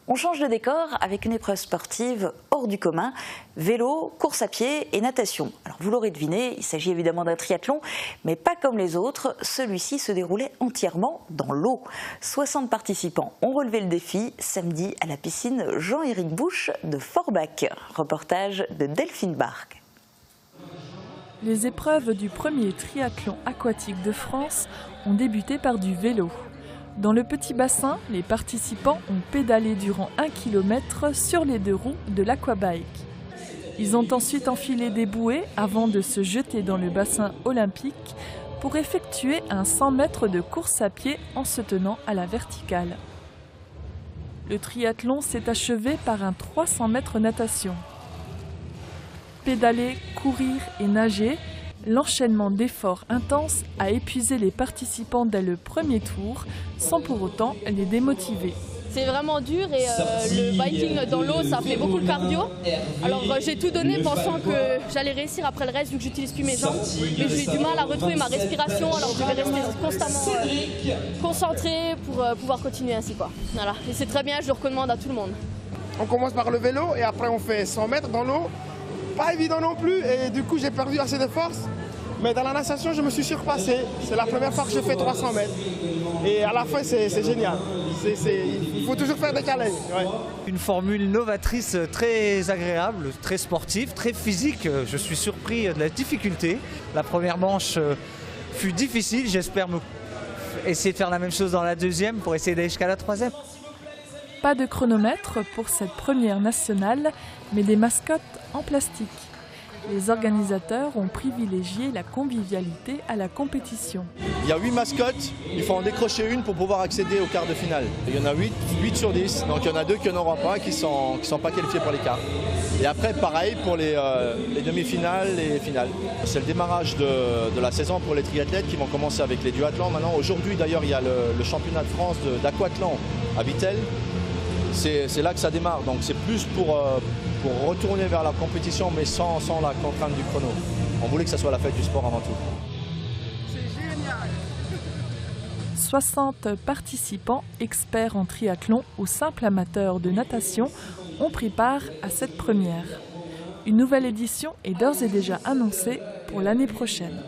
On change de décor avec une épreuve sportive hors du commun, vélo, course à pied et natation. Alors vous l'aurez deviné, il s'agit évidemment d'un triathlon, mais pas comme les autres. Celui-ci se déroulait entièrement dans l'eau. 60 participants ont relevé le défi samedi à la piscine Jean-Éric Bouche de Forbach. Reportage de Delphine Barque. Les épreuves du premier triathlon aquatique de France ont débuté par du vélo. Dans le petit bassin, les participants ont pédalé durant 1 km sur les 2 roues de l'aquabike. Ils ont ensuite enfilé des bouées avant de se jeter dans le bassin olympique pour effectuer un 100 mètres de course à pied en se tenant à la verticale. Le triathlon s'est achevé par un 300 mètres natation. Pédaler, courir et nager, l'enchaînement d'efforts intenses a épuisé les participants dès le premier tour, sans pour autant les démotiver. C'est vraiment dur et le biking dans l'eau, ça fait beaucoup de cardio. Alors j'ai tout donné pensant que j'allais réussir après le reste vu que j'utilise plus mes jambes. Mais j'ai eu du mal à retrouver ma respiration, alors je vais rester constamment concentré pour pouvoir continuer ainsi, quoi. Voilà. Et c'est très bien, je le recommande à tout le monde. On commence par le vélo et après on fait 100 mètres dans l'eau. Pas évident non plus et du coup j'ai perdu assez de force. Mais dans la natation je me suis surpassé. C'est la première fois que je fais 300 mètres. Et à la fin c'est génial. Il faut toujours faire des câlins. Ouais. Une formule novatrice très agréable, très sportive, très physique. Je suis surpris de la difficulté. La première manche fut difficile. J'espère essayer de faire la même chose dans la deuxième pour essayer d'aller jusqu'à la troisième. Pas de chronomètre pour cette première nationale, mais des mascottes en plastique. Les organisateurs ont privilégié la convivialité à la compétition. Il y a 8 mascottes, il faut en décrocher une pour pouvoir accéder au quart de finale. Il y en a 8 sur 10, donc il y en a 2 qui n'en auront pas, qui sont pas qualifiés pour les quarts. Et après, pareil pour les demi-finales et finales. C'est le démarrage de la saison pour les triathlètes qui vont commencer avec les duathlons maintenant. Aujourd'hui d'ailleurs, il y a le championnat de France d'aquathlon à Vittel. C'est là que ça démarre, donc c'est plus pour retourner vers la compétition mais sans la contrainte du chrono. On voulait que ça soit la fête du sport avant tout. C'est génial. 60 participants experts en triathlon ou simples amateurs de natation ont pris part à cette première. Une nouvelle édition est d'ores et déjà annoncée pour l'année prochaine.